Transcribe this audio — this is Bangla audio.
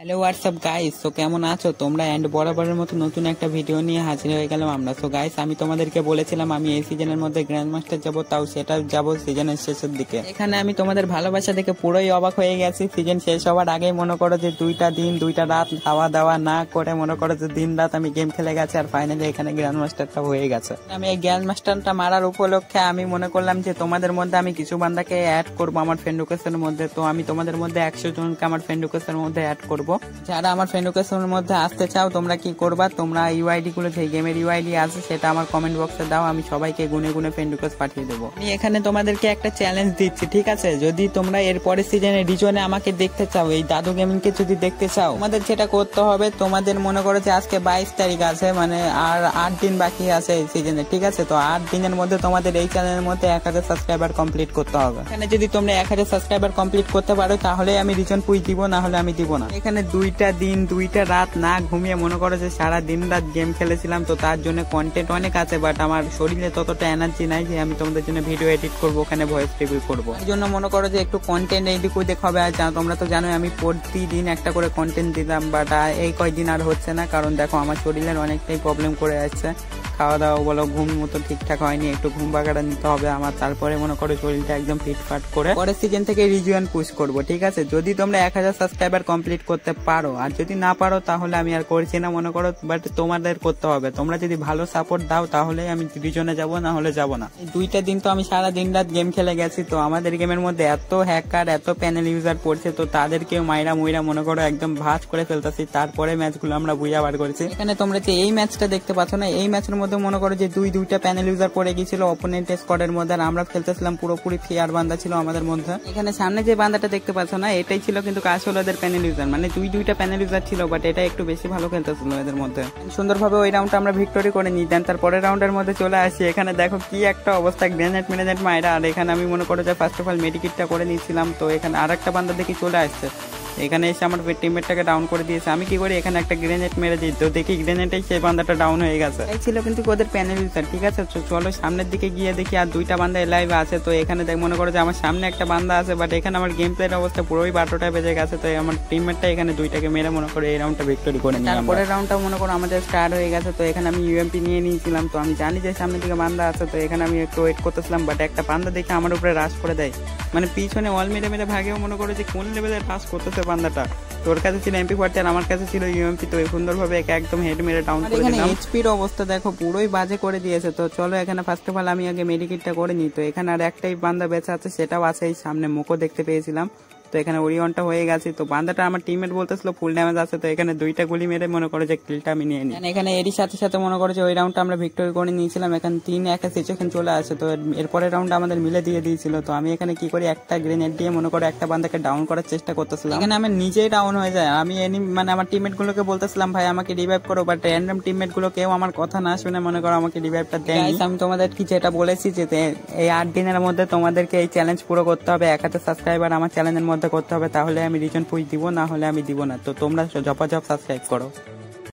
হ্যালো হোয়াটসঅ্যাপ গাইস, তো কেমন আছো তোমরা? এন্ড বরাবরের মতো নতুন একটা ভিডিও নিয়ে হাজির হয়ে গেলাম আমরা। তো গাইস, আমি তোমাদেরকে বলেছিলাম আমি এই সিজনের মধ্যে গ্র্যান্ড মাস্টার যাবো, তাও সেটা যাবো সিজনের শেষের দিকে। এখানে আমি তোমাদের ভালোবাসা দেখে পুরোই অবাক হয়ে গেছি। সিজন শেষ হওয়ার আগেই মনে করো যে 2টা দিন 2টা রাত খাওয়া দাওয়া না করে মনে করো যে দিন রাত আমি গেম খেলে গেছি, আর ফাইনালি এখানে গ্র্যান্ড মাস্টারটা হয়ে গেছে। আমি এই গ্র্যান্ড মাস্টারটা মারার উপলক্ষে আমি মনে করলাম যে তোমাদের মধ্যে আমি কিছু বান্দাকে অ্যাড করবো আমার ফ্রেন্ড রিকোয়েস্টের মধ্যে। তো আমি তোমাদের মধ্যে 100 জনকে আমার ফ্রেন্ড রিকোয়েস্টের মধ্যে অ্যাড করবো। যারা আমার ফ্রেন্ড রিকোয়েস্টের মধ্যে আসতে চাও তোমরা কি করবা, তোমরা ইউআইডি গুলো যে গেমের ইউআইডি আছে সেটা আমার কমেন্ট বক্সে দাও, আমি সবাইকে গুনে গুনে ফ্রেন্ড রিকোয়েস্ট পাঠিয়ে দেবো। আমি এখানে তোমাদেরকে একটা চ্যালেঞ্জ দিচ্ছি, ঠিক আছে? যদি তোমরা এর পরের সিজনে রিজনে আমাকে দেখতে চাও, এই দাদু গেমিং কে যদি দেখতে চাও, তোমাদের যেটা করতে হবে, তোমাদের মনে করো যে আজকে 22 তারিখ আছে, মানে আর 8 দিন বাকি আছে এই সিজনে, ঠিক আছে? তো 8 দিনের মধ্যে তোমাদের এই চ্যানেলের মধ্যে 1000 সাবস্ক্রাইবার কমপ্লিট করতে হবে। এখানে যদি তোমরা 1000 সাবস্ক্রাইবার কমপ্লিট করতে পারো তাহলে আমি রিজন পুশ দিব, না হলে আমি দিব না। এখানে 2টা দিন 2টা রাত না ঘুমিয়ে মনে করো যে সারা দিন রাত গেম খেলেছিলাম, তো তার জন্য কন্টেন্ট অনেক আছে, বাট আমার শরীরে ততটা এনার্জি নাই যে আমি তোমাদের জন্য ভিডিও এডিট করবো, ওখানে ভয়েস রিভিউ করবো। এই জন্য মনে করো যে একটু কন্টেন্ট এইদিক ওইদিক হবে। আর তোমরা তো জানোই আমি প্রতিদিন একটা করে কন্টেন্ট দিতাম, বাট এই কয়েকদিন আর হচ্ছে না, কারণ দেখো আমার শরীরের অনেকটাই প্রবলেম করে যাচ্ছে। খাওয়া দাওয়া বলো, ঘুম মতো ঠিকঠাক হয়নি, একটু ঘুম বাগাটা নিতে হবে আমার, তারপরে মনে করো শরীরটা একদম ফিটফাট করে পরের সিজন থেকে রিজিয়ন পুশ করবো, ঠিক আছে? যদি তোমরা 1000 সাবস্ক্রাইবার কমপ্লিট করতে পারো, আর যদি না পারো তাহলে আমি আর করছি না মনে করো, বাট তোমাদের করতে হবে। তোমরা যদি ভালো সাপোর্ট দাও তাহলে আমি রিজনে যাবো, না হলে যাবো না। এই 2টা দিন তো আমি সারা দিন রাত গেম খেলে গেছি, তো আমাদের গেমের মধ্যে এত হ্যাকার এত প্যানেল ইউজার পড়ছে, তো তাদেরকেও মাইরা মুইরা মনে করো একদম ভাঁজ করে ফেলতেছি, তারপরে ম্যাচগুলো আমরা বুঝা বার করেছি। এখানে তোমরা যে এই ম্যাচটা দেখতে পাচ্ছ না, এই ম্যাচের মধ্যে মনে করো যে 2টা প্যানেল ইউজার পড়ে গেছিল অপোনেন্ট স্কোয়াডের মধ্যে, আর আমরা খেলতেছিলাম পুরোপুরি ফেয়ার বান্দা ছিল আমাদের মধ্যে। এখানে সামনে যে বান্দাটা দেখতে পাচ্ছ না, এটাই ছিল কিন্তু আসলে ওদের প্যানেল ইউজার, মানে 2টা প্যানেল ইউজার ছিল, বাট এটা একটু বেশি ভালো খেলতেছিল এদের মধ্যে। সুন্দরভাবে ওই রাউন্ডটা আমরা ভিক্টরি করে নিই। দেন তারপরের রাউন্ডের মধ্যে চলে আসি। এখানে দেখো কি একটা অবস্থা, গ্রেনেড মাইরা, আর এখানে আমি মনে করো যে ফার্স্ট অফ অল মেডিকিটটা করে নিয়েছিলাম। তো এখানে আর একটা বান্দা দেখি চলে আসছে, এখানে এসে আমার টিমমেটটাকে ডাউন করে দিয়েছে। আমি কি করি, এখানে একটা গ্রেনেড মেরে দিই, তো দেখি গ্রেনেডেই সেই বান্দাটা ডাউন হয়ে গেছে। এই ছিল কিন্তু ওদের প্যানেল ইউজার, ঠিক আছে? চলো সামনের দিকে গিয়ে দেখি আর 2টা বান্দা লাইভ আছে। তো এখানে মনে করো যে আমার সামনে একটা বান্দা আছে, বাট এখানে আমার গেম প্লের অবস্থা পুরোই 12টা বেজে গেছে। তো আমার টিমমেটটা এখানে 2টাকে মেরে মনে করো এই রাউন্ডটা ভিক্টরি করে নিই। তারপরের রাউন্ডটা মনে করো আমাদের স্টার্ট হয়ে গেছে। তো এখানে আমি ইউএমপি নিয়ে নিয়েছিলাম, তো আমি জানি যে সামনের দিকে বান্দা আছে, তো এখানে আমি একটু ওয়েট করতেছিলাম, বাট একটা বান্দা দেখে আমার উপরে রাশ করে দেয়, মানে পিছনে অল মেরে মেরে ভাগেও মনে করো যে কোন লেভেলের রাশ করতেছে বান্দাটা। তোর কাছে ছিল MP40 আর আমার কাছে ছিল ইউএমপি, তো সুন্দরভাবে একে একদম হেড মেরে ডাউন করে দিলাম। এইচপির অবস্থা দেখো পুরোই বাজে করে দিয়েছে। তো চলো এখানে ফার্স্ট অফ অল আমি আগে মেডিকিটটা করে নিই। তো এখানে আর একটাই বান্দা বেঁচে আছে, সেটাও আছে এই সামনে, মুখও দেখতে পেয়েছিলাম। তো এখানে ওরিয়নটা হয়ে গেছে। তো বান্দাটা আমার টিমমেট বলতেছিল ফুল ড্যামেজ আছে, তো এখানে 2টা গুলি মেরে মনে করে যে কিলটা আমি নিয়ে নিই। এখানে এরই সাথে সাথে মনে করে যে ওই রাউন্ডটা আমরা ভিক্টরি করে নিয়েছিলাম। এখানে 3-1 সিচুয়েশন চলে আসে। তো এরপরের রাউন্ডটা আমাদের মিলে দিয়ে দিয়েছিল। তো আমি এখানে কি করি, একটা গ্রেনেড দিয়ে মনে করে একটা বান্দাকে ডাউন করার চেষ্টা করতেছিলাম। এখানে আমি নিজেই ডাউন হয়ে যায়। আমি মানে আমার টিমমেট গুলোকে বলতেছিলাম ভাই আমাকে রিভাইভ করো, বাট র্যান্ডম টিমমেট গুলো কেউ আমার কথা না শুনে মনে করো আমাকে রিভাইভটা দেয়নি। আমি তোমাদের কি যেটা বলেছি যে এই 8 দিনের মধ্যে তোমাদেরকে এই চ্যালেঞ্জ পুরো করতে হবে, 1000 সাবস্ক্রাইবার আমার চ্যানেলের মধ্যে করতে হবে, তাহলে আমি রিজন পুশ দিব, না হলে আমি দিব না। তো তোমরা ঝপাঝপ সাবস্ক্রাইব করো।